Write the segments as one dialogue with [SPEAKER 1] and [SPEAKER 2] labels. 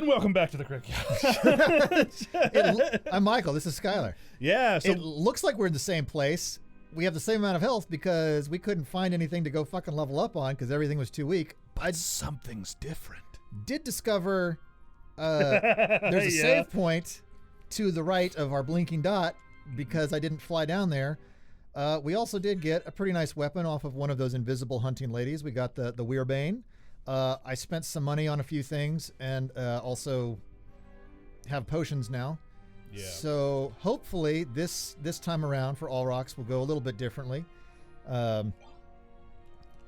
[SPEAKER 1] And welcome back to the Crick.
[SPEAKER 2] I'm Michael. This is Skylar.
[SPEAKER 1] Yeah. So
[SPEAKER 2] it looks like we're in the same place. We have the same amount of health because we couldn't find anything to go fucking level up on because everything was too weak.
[SPEAKER 1] But something's different.
[SPEAKER 2] Did discover there's a save point to the right of our blinking dot because I didn't fly down there. We also did get a pretty nice weapon off of one of those invisible hunting ladies. We got the Weirbane. I spent some money on a few things and also have potions now.
[SPEAKER 1] Yeah.
[SPEAKER 2] So hopefully this time around for Olrox will go a little bit differently.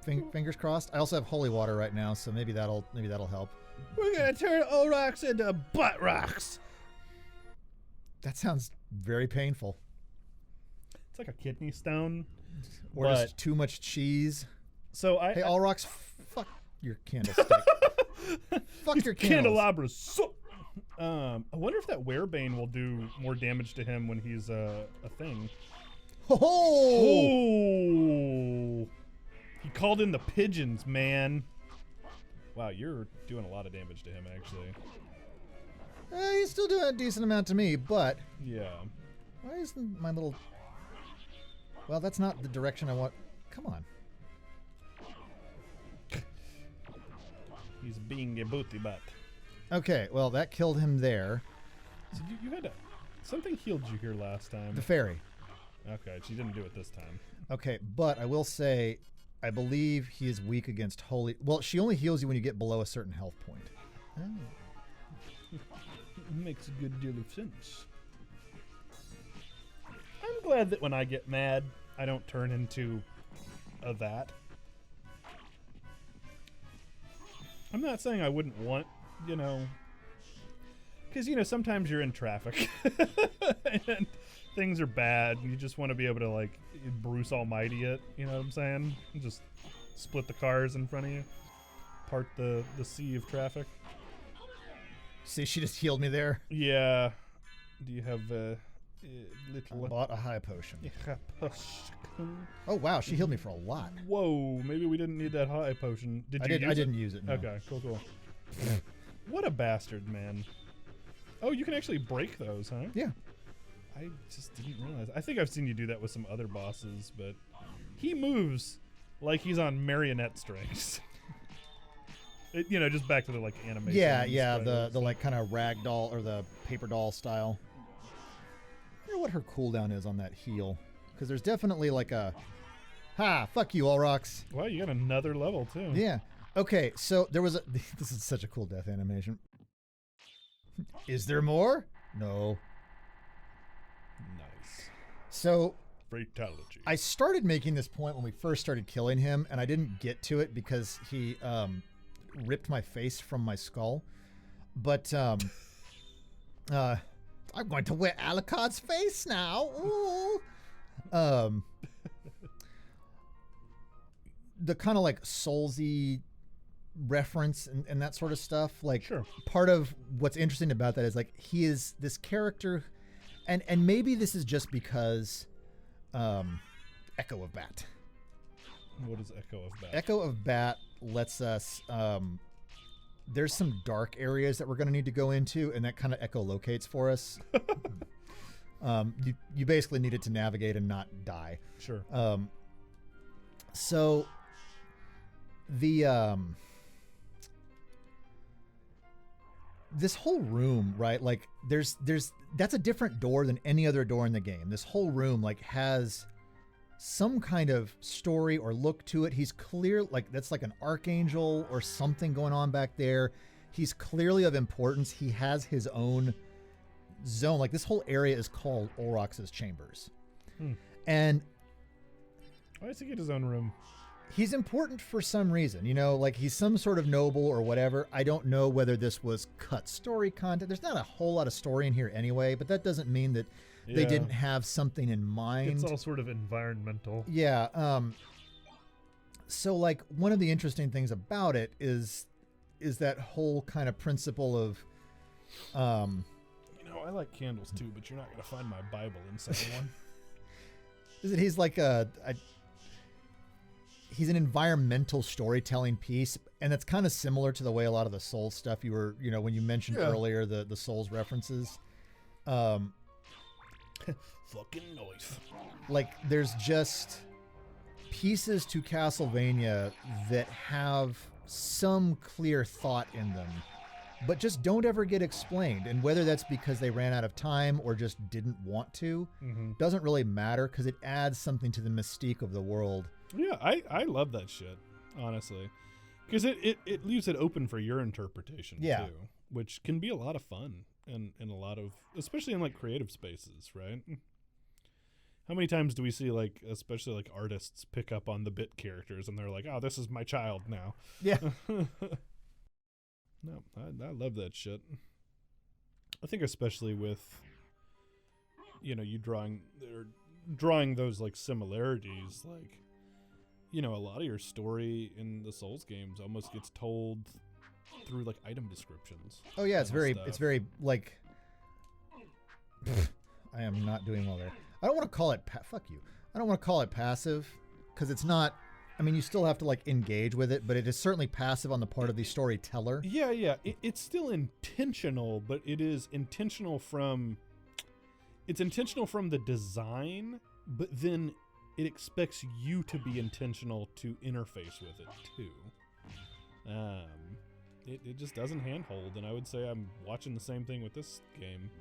[SPEAKER 2] Fingers crossed. I also have holy water right now, so maybe that'll help.
[SPEAKER 1] We're gonna turn Olrox into butt rocks.
[SPEAKER 2] That sounds very painful.
[SPEAKER 1] It's like a kidney stone,
[SPEAKER 2] or just too much cheese.
[SPEAKER 1] So
[SPEAKER 2] hey, Olrox, fuck your candlestick. Fuck your
[SPEAKER 1] candelabras. So, I wonder if that Weirbane will do more damage to him when he's a thing.
[SPEAKER 2] Oh!
[SPEAKER 1] He called in the pigeons, man. Wow, you're doing a lot of damage to him, actually.
[SPEAKER 2] He's still doing a decent amount to me, but...
[SPEAKER 1] Yeah.
[SPEAKER 2] Why isn't my little... Well, that's not the direction I want. Come on.
[SPEAKER 1] He's being a booty butt.
[SPEAKER 2] Okay, well, that killed him there.
[SPEAKER 1] So you had something healed you here last time.
[SPEAKER 2] The fairy.
[SPEAKER 1] Okay, she didn't do it this time.
[SPEAKER 2] Okay, but I will say, I believe he is weak against holy... Well, she only heals you when you get below a certain health point.
[SPEAKER 1] Oh. Makes a good deal of sense. I'm glad that when I get mad, I don't turn into a that. I'm not saying I wouldn't want, because, sometimes you're in traffic and things are bad and you just want to be able to, like, Bruce Almighty it, you know what I'm saying? Just split the cars in front of you, part the sea of traffic.
[SPEAKER 2] See, she just healed me there.
[SPEAKER 1] Yeah. Do you have little...
[SPEAKER 2] I bought a high potion. Oh, wow, she healed me for a lot.
[SPEAKER 1] Whoa, maybe we didn't need that high potion.
[SPEAKER 2] I didn't use it, no.
[SPEAKER 1] Okay, cool. What a bastard, man. Oh, you can actually break those, huh?
[SPEAKER 2] Yeah.
[SPEAKER 1] I just didn't realize. I think I've seen you do that with some other bosses, but he moves like he's on marionette strings. Just back to the, like, animation.
[SPEAKER 2] Yeah, the like, kind of rag doll or the paper doll style. I wonder what her cooldown is on that heal. Because there's definitely like a... Ha! Fuck you, Olrox.
[SPEAKER 1] Well, you got another level, too.
[SPEAKER 2] Yeah. Okay, so there was a... This is such a cool death animation. Is there more? No.
[SPEAKER 1] Nice.
[SPEAKER 2] So...
[SPEAKER 1] Fatality.
[SPEAKER 2] I started making this point when we first started killing him, and I didn't get to it because he ripped my face from my skull. But I'm going to wear Alucard's face now. Ooh. The kind of like Soulsy reference and that sort of stuff. Like,
[SPEAKER 1] sure.
[SPEAKER 2] Part of what's interesting about that is, like, he is this character, and maybe this is just because Echo of Bat.
[SPEAKER 1] What is Echo of Bat?
[SPEAKER 2] Echo of Bat lets us... there's some dark areas that we're going to need to go into, and that kind of echolocates for us. You basically need it to navigate and not die.
[SPEAKER 1] Sure.
[SPEAKER 2] So the this whole room, right? Like there's that's a different door than any other door in the game. This whole room like has some kind of story or look to it. He's clear, like that's like an archangel or something going on back there. He's clearly of importance. He has his own zone. Like this whole area is called Olrox's Chambers. And
[SPEAKER 1] why does he get his own room?
[SPEAKER 2] He's important for some reason, like he's some sort of noble or whatever. I don't know whether this was cut story content. There's not a whole lot of story in here anyway, but that doesn't mean that they didn't have something in mind.
[SPEAKER 1] It's all sort of environmental.
[SPEAKER 2] Yeah. So like one of the interesting things about it is that whole kind of principle of,
[SPEAKER 1] I like candles too, but you're not going to find my Bible inside one.
[SPEAKER 2] Is it he's like he's an environmental storytelling piece, and that's kind of similar to the way a lot of the Souls stuff you were, when you mentioned earlier the Souls references.
[SPEAKER 1] Fucking noise.
[SPEAKER 2] Like there's just pieces to Castlevania that have some clear thought in them, but just don't ever get explained. And whether that's because they ran out of time or just didn't want to, doesn't really matter because it adds something to the mystique of the world.
[SPEAKER 1] Yeah, I love that shit, honestly. Because it leaves it open for your interpretation, too. Which can be a lot of fun and a lot of, especially in like creative spaces, right? How many times do we see like, especially like artists pick up on the bit characters and they're like, oh, this is my child now.
[SPEAKER 2] Yeah.
[SPEAKER 1] No, I love that shit. I think especially with, you drawing those like similarities, like, a lot of your story in the Souls games almost gets told through like item descriptions.
[SPEAKER 2] Oh yeah, it's very like, I am not doing well there. I don't want to call it, fuck you. I don't want to call it passive because it's not, I mean, you still have to like engage with it, but it is certainly passive on the part of the storyteller.
[SPEAKER 1] Yeah. It's still intentional, but it is intentional from the design, but then it expects you to be intentional to interface with it too. It just doesn't handhold, and I would say I'm watching the same thing with this game.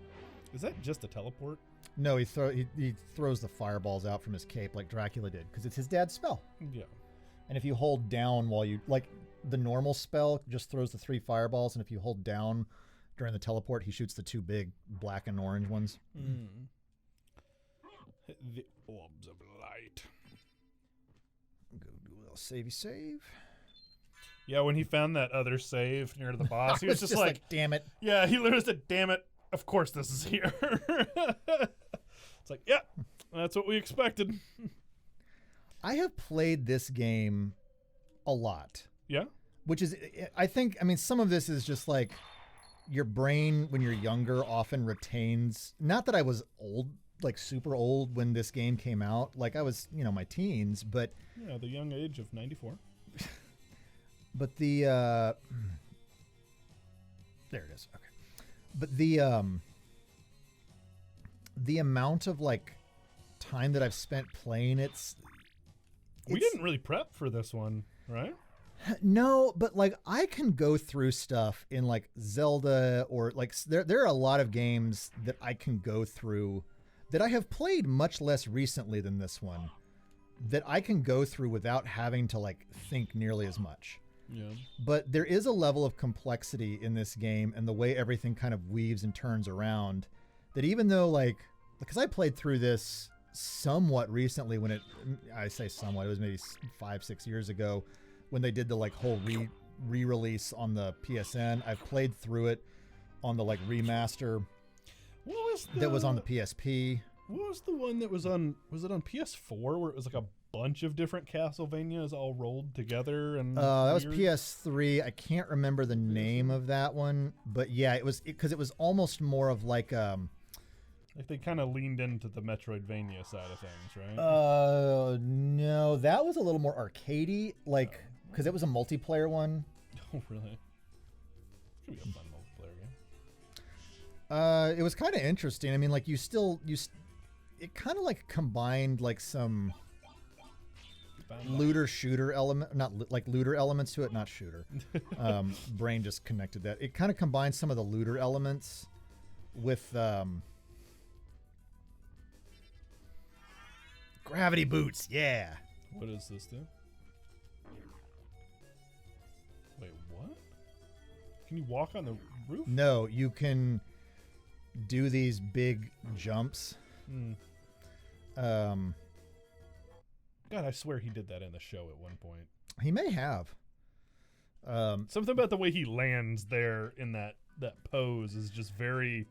[SPEAKER 1] Is that just a teleport?
[SPEAKER 2] No, he throws the fireballs out from his cape like Dracula did because it's his dad's spell.
[SPEAKER 1] Yeah. And
[SPEAKER 2] if you hold down while you, like the normal spell just throws the 3 fireballs, and if you hold down during the teleport, he shoots the 2 big black and orange ones.
[SPEAKER 1] The orbs of light.
[SPEAKER 2] Go do a little save.
[SPEAKER 1] Yeah, when he found that other save near the boss, he was just like,
[SPEAKER 2] damn it.
[SPEAKER 1] Yeah, he literally said, damn it. Of course this is here. It's like, yeah, that's what we expected.
[SPEAKER 2] I have played this game a lot.
[SPEAKER 1] Yeah?
[SPEAKER 2] Which is, I think, some of this is just like your brain when you're younger often retains, not that I was old, like super old when this game came out. Like I was, my teens, but.
[SPEAKER 1] Yeah, the young age of 94.
[SPEAKER 2] But there it is. Okay. But the amount of like time that I've spent playing
[SPEAKER 1] we didn't really prep for this one, right?
[SPEAKER 2] No, but like I can go through stuff in like Zelda or like there are a lot of games that I can go through that I have played much less recently than this one that I can go through without having to like think nearly as much.
[SPEAKER 1] Yeah.
[SPEAKER 2] But there is a level of complexity in this game and the way everything kind of weaves and turns around that even though like, because I played through this somewhat recently I say somewhat, it was maybe 5-6 years ago when they did the like whole re-release on the PSN. I've played through it on the like remaster that was on the PSP.
[SPEAKER 1] What was the one that was it on PS4 where it was like a bunch of different Castlevanias all rolled together? And
[SPEAKER 2] that was PS3. I can't remember the name of that one, but yeah, it was because it was almost more of like
[SPEAKER 1] they kind of leaned into the Metroidvania side of things, right?
[SPEAKER 2] No, that was a little more arcadey, like because it was a multiplayer one.
[SPEAKER 1] Oh, really? Could be a fun multiplayer game.
[SPEAKER 2] It was kind of interesting. I mean, like it kind of like combined like some looter shooter element, not like looter elements to it, not shooter. Brain just connected that. It kind of combines some of the looter elements with gravity boots. Yeah.
[SPEAKER 1] What does this do? Wait, what? Can you walk on the roof?
[SPEAKER 2] No, you can do these big jumps.
[SPEAKER 1] God, I swear he did that in the show at one point.
[SPEAKER 2] He may have.
[SPEAKER 1] Something about the way he lands there in that pose is just very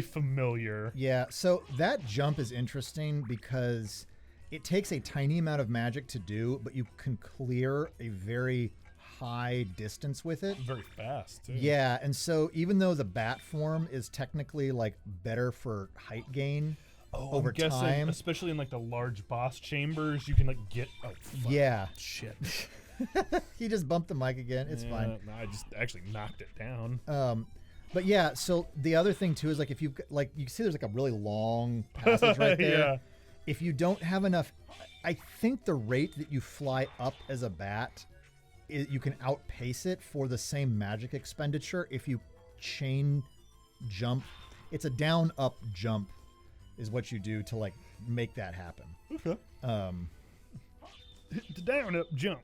[SPEAKER 1] familiar.
[SPEAKER 2] Yeah, so that jump is interesting because it takes a tiny amount of magic to do, but you can clear a very high distance with it.
[SPEAKER 1] Very fast, too.
[SPEAKER 2] Yeah, and so even though the bat form is technically like better for height gain. over
[SPEAKER 1] I'm guessing,
[SPEAKER 2] time.
[SPEAKER 1] especially in like the large boss chambers, you can like get. Oh, fuck.
[SPEAKER 2] Yeah.
[SPEAKER 1] Shit.
[SPEAKER 2] He just bumped the mic again. It's fine.
[SPEAKER 1] No, I just actually knocked it down.
[SPEAKER 2] But yeah, so the other thing too is like if you like you see there's like a really long passage right there.
[SPEAKER 1] Yeah.
[SPEAKER 2] If you don't have enough, I think the rate that you fly up as a bat, you can outpace it for the same magic expenditure if you chain jump. It's a down up jump is what you do to like make that happen.
[SPEAKER 1] Okay. The down up jump.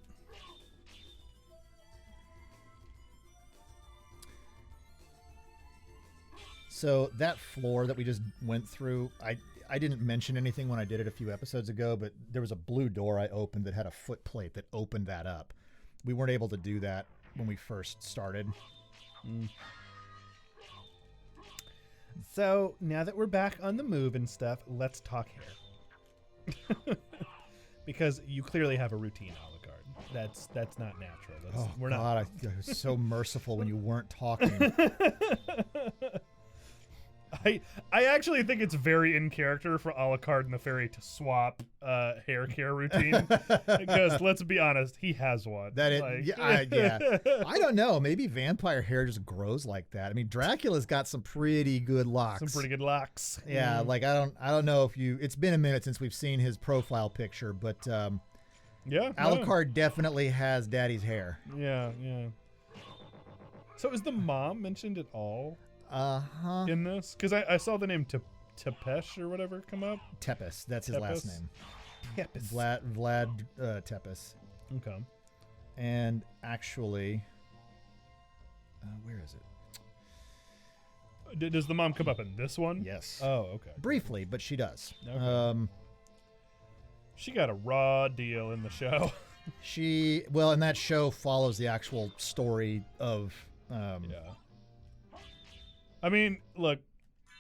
[SPEAKER 2] So that floor that we just went through, I didn't mention anything when I did it a few episodes ago, but there was a blue door I opened that had a foot plate that opened that up. We weren't able to do that when we first started.
[SPEAKER 1] So now that we're back on the move and stuff, let's talk hair. Because you clearly have a routine, Alucard. That's not natural.
[SPEAKER 2] We're not. I was so merciful when you weren't talking.
[SPEAKER 1] I actually think it's very in character for Alucard and the Fairy to swap hair care routine because let's be honest, he has one.
[SPEAKER 2] That it,
[SPEAKER 1] like,
[SPEAKER 2] yeah. I don't know. Maybe vampire hair just grows like that. I mean, Dracula's got some pretty good locks.
[SPEAKER 1] Some pretty good locks.
[SPEAKER 2] Yeah, like I don't know if you. It's been a minute since we've seen his profile picture, but
[SPEAKER 1] yeah,
[SPEAKER 2] Alucard definitely has daddy's hair.
[SPEAKER 1] Yeah. So is the mom mentioned at all? In this? Because I saw the name Tepesh or whatever come up.
[SPEAKER 2] Tepes, that's his last name.
[SPEAKER 1] Tepes.
[SPEAKER 2] Vlad Tepes.
[SPEAKER 1] Okay.
[SPEAKER 2] And actually, where is it?
[SPEAKER 1] Does the mom come up in this one?
[SPEAKER 2] Yes.
[SPEAKER 1] Oh, okay.
[SPEAKER 2] Briefly, but she does.
[SPEAKER 1] Okay. She got a raw deal in the show.
[SPEAKER 2] And that show follows the actual story of.
[SPEAKER 1] Yeah. I mean, look,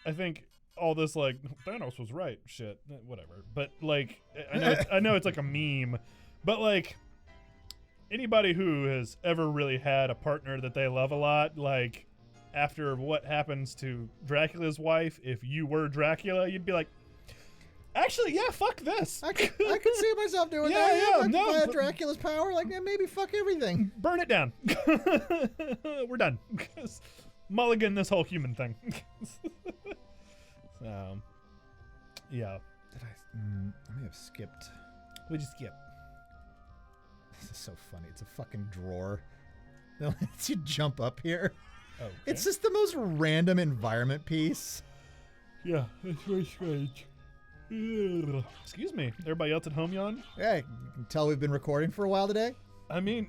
[SPEAKER 1] I think all this like Thanos was right, shit, whatever. But like, I know it's like a meme, but like anybody who has ever really had a partner that they love a lot, like after what happens to Dracula's wife, if you were Dracula, you'd be like, actually, yeah, fuck this.
[SPEAKER 2] I could see myself doing
[SPEAKER 1] Yeah,
[SPEAKER 2] that.
[SPEAKER 1] yeah,
[SPEAKER 2] If
[SPEAKER 1] no,
[SPEAKER 2] I had
[SPEAKER 1] but-
[SPEAKER 2] Dracula's power, like maybe fuck everything.
[SPEAKER 1] Burn it down. We're done. Mulligan this whole human thing. So, yeah.
[SPEAKER 2] I may have skipped.
[SPEAKER 1] What'd you skip?
[SPEAKER 2] This is so funny. It's a fucking drawer. It lets you jump up here.
[SPEAKER 1] Okay.
[SPEAKER 2] It's just the most random environment piece.
[SPEAKER 1] Yeah, it's very strange. Excuse me. Everybody else at home yawn?
[SPEAKER 2] Yeah, you can tell we've been recording for a while today.
[SPEAKER 1] I mean,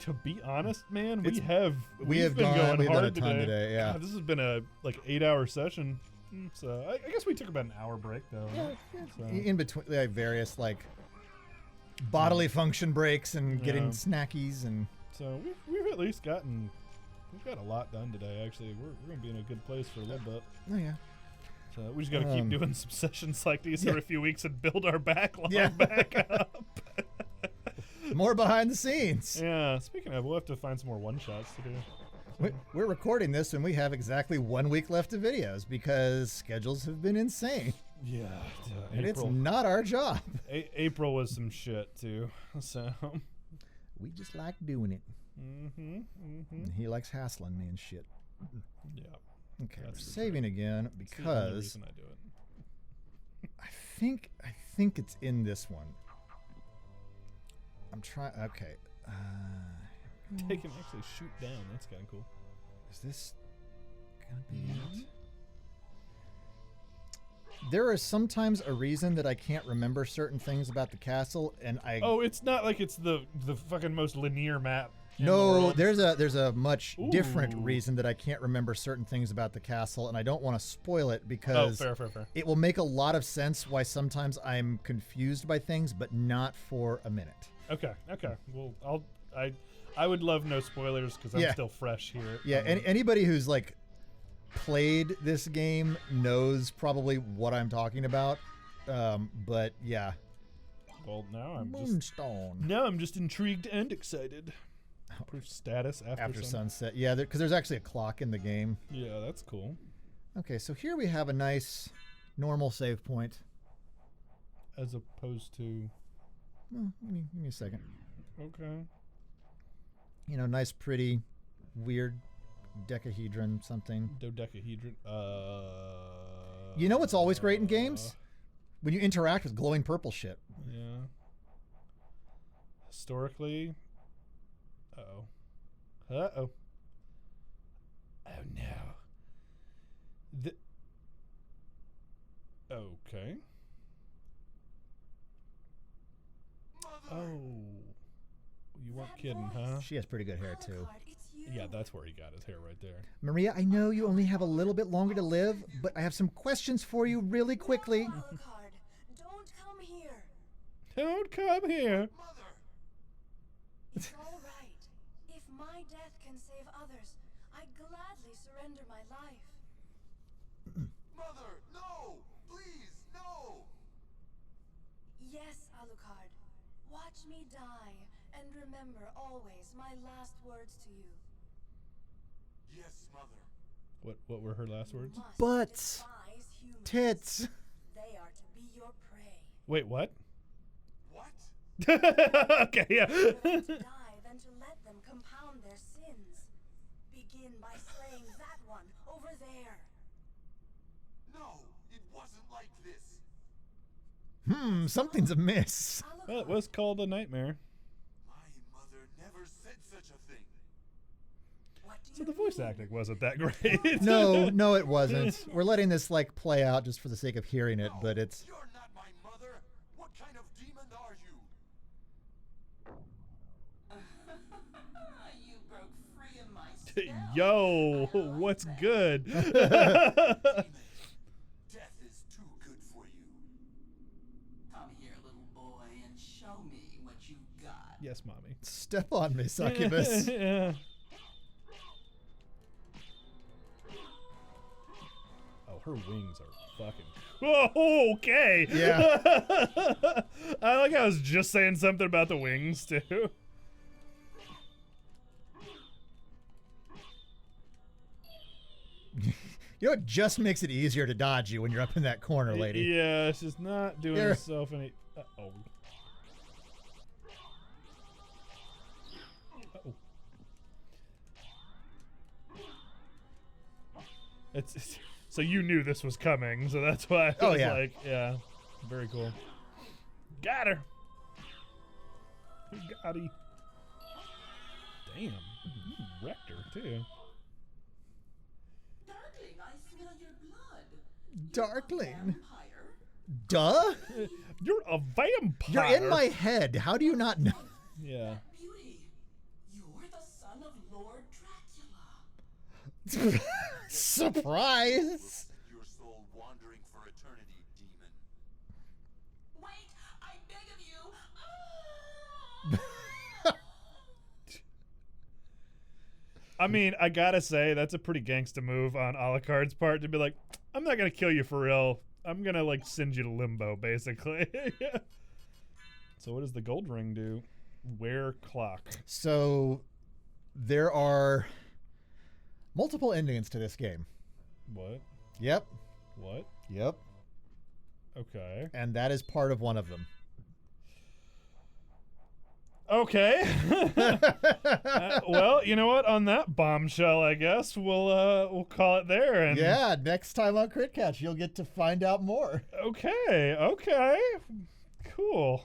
[SPEAKER 1] to be honest, man,
[SPEAKER 2] We've
[SPEAKER 1] we've been going
[SPEAKER 2] done
[SPEAKER 1] hard
[SPEAKER 2] a ton today. Yeah.
[SPEAKER 1] God, this has been a 8-hour session. So I guess we took about an hour break though. So.
[SPEAKER 2] In between various like bodily function breaks and getting snackies and.
[SPEAKER 1] So we've at least got a lot done today. Actually, we're gonna be in a good place for a little bit.
[SPEAKER 2] Oh yeah.
[SPEAKER 1] So we just gotta keep doing some sessions like these every few weeks and build our backlog back up.
[SPEAKER 2] More behind the scenes.
[SPEAKER 1] Yeah. Speaking of, we'll have to find some more one shots to do.
[SPEAKER 2] We're recording this and we have exactly 1 week left of videos because schedules have been insane.
[SPEAKER 1] Yeah.
[SPEAKER 2] And it's not our job.
[SPEAKER 1] April was some shit too. So
[SPEAKER 2] we just like doing it. And he likes hassling me and shit.
[SPEAKER 1] Yeah.
[SPEAKER 2] Okay, we're saving again
[SPEAKER 1] That's the only
[SPEAKER 2] because
[SPEAKER 1] reason I do it.
[SPEAKER 2] I think it's in this one. I'm trying. Okay.
[SPEAKER 1] They can actually shoot down. That's kind of cool.
[SPEAKER 2] Is this gonna be it? There is sometimes a reason that I can't remember certain things about the castle, and I.
[SPEAKER 1] Oh, it's not like it's the fucking most linear map. in the
[SPEAKER 2] No,
[SPEAKER 1] world.
[SPEAKER 2] there's a much different
[SPEAKER 1] Ooh.
[SPEAKER 2] reason that I can't remember certain things about the castle, and I don't want to spoil it because
[SPEAKER 1] fair.
[SPEAKER 2] it will make a lot of sense why sometimes I'm confused by things, but not for a minute.
[SPEAKER 1] Okay. Well, I would love no spoilers because I'm still fresh here.
[SPEAKER 2] Yeah, anybody who's like played this game knows probably what I'm talking about. But yeah.
[SPEAKER 1] Well, now I'm just intrigued and excited. Proof status after
[SPEAKER 2] sunset. Yeah, because there's actually a clock in the game.
[SPEAKER 1] Yeah, that's cool.
[SPEAKER 2] Okay, so here we have a nice normal save point.
[SPEAKER 1] As opposed to...
[SPEAKER 2] Well, give me a second.
[SPEAKER 1] Okay.
[SPEAKER 2] You know, nice, pretty, weird decahedron something.
[SPEAKER 1] Dodecahedron.
[SPEAKER 2] You know what's always great in games? When you interact with glowing purple shit.
[SPEAKER 1] Yeah. Historically... Uh-oh. Uh-oh. Oh, no. Okay. Oh. You weren't kidding, huh?
[SPEAKER 2] She has pretty good hair, too.
[SPEAKER 1] Yeah, that's where he got his hair right there.
[SPEAKER 2] Maria, I know you only have a little bit longer to live, but I have some questions for you really quickly.
[SPEAKER 3] No, Alucard, don't come here.
[SPEAKER 1] Don't come here.
[SPEAKER 3] It's all right. If my death can save others, I gladly surrender my life.
[SPEAKER 4] Mother, no! Please, no!
[SPEAKER 3] Yes, Alucard. Watch me die, and remember always my last words to you.
[SPEAKER 4] Yes, Mother.
[SPEAKER 1] What were her last words?
[SPEAKER 3] Must
[SPEAKER 2] Butts.
[SPEAKER 3] despise humans.
[SPEAKER 2] Tits.
[SPEAKER 3] They are to be your prey.
[SPEAKER 1] Wait, what?
[SPEAKER 4] What?
[SPEAKER 1] Okay, yeah.
[SPEAKER 3] Rather to die than to let them compound their sins. Begin by slaying that one over there.
[SPEAKER 4] No, it wasn't like this.
[SPEAKER 2] Something's amiss.
[SPEAKER 1] Well, it was called a nightmare.
[SPEAKER 4] My mother never said such a thing.
[SPEAKER 3] What do
[SPEAKER 1] So
[SPEAKER 3] you
[SPEAKER 1] the voice
[SPEAKER 3] mean?
[SPEAKER 1] acting wasn't that great.
[SPEAKER 2] No, it wasn't. We're letting this like play out just for the sake of hearing it,
[SPEAKER 4] No,
[SPEAKER 2] but it's
[SPEAKER 4] You're not my mother. What kind of demon are you?
[SPEAKER 5] You broke free of my spell.
[SPEAKER 1] Yo, what's good?
[SPEAKER 4] Demon. Death is too good for you.
[SPEAKER 5] Come here, little boy, and show me what you got.
[SPEAKER 1] Yes, mommy.
[SPEAKER 2] step on me, succubus.
[SPEAKER 1] Yeah. Oh, her wings are fucking... Oh, okay.
[SPEAKER 2] Yeah.
[SPEAKER 1] I like how I was just saying something about the wings, too.
[SPEAKER 2] You know what just makes it easier to dodge you when you're up in that corner, lady?
[SPEAKER 1] Yeah, she's not doing
[SPEAKER 2] Here.
[SPEAKER 1] herself any... Uh-oh. Uh-oh. It's so you knew this was coming, so that's why I
[SPEAKER 2] Oh,
[SPEAKER 1] was
[SPEAKER 2] yeah.
[SPEAKER 1] like, yeah, very cool. Got her. Who got he? Damn, you wrecked her too.
[SPEAKER 5] Darkling, I smell your blood.
[SPEAKER 2] Darkling.
[SPEAKER 5] Vampire.
[SPEAKER 2] Duh?
[SPEAKER 1] You're a vampire.
[SPEAKER 2] You're in my head. How do you not know?
[SPEAKER 1] Yeah.
[SPEAKER 5] Beauty, you're the son of Lord Dracula.
[SPEAKER 2] Surprise!
[SPEAKER 4] Your soul wandering for eternity, demon.
[SPEAKER 5] Wait, I beg of you.
[SPEAKER 1] I mean, I gotta say, that's a pretty gangsta move on Alucard's part to be like, I'm not gonna kill you for real. I'm gonna, like, send you to limbo, basically. So what does the gold ring do? Wear clock.
[SPEAKER 2] So there are multiple endings to this game.
[SPEAKER 1] What?
[SPEAKER 2] Yep.
[SPEAKER 1] What?
[SPEAKER 2] Yep.
[SPEAKER 1] Okay.
[SPEAKER 2] And that is part of one of them.
[SPEAKER 1] Okay. Well, you know what? On that bombshell, I guess we'll call it there. And
[SPEAKER 2] Yeah, next time on Crit Catch, you'll get to find out more.
[SPEAKER 1] Okay. Okay. Cool.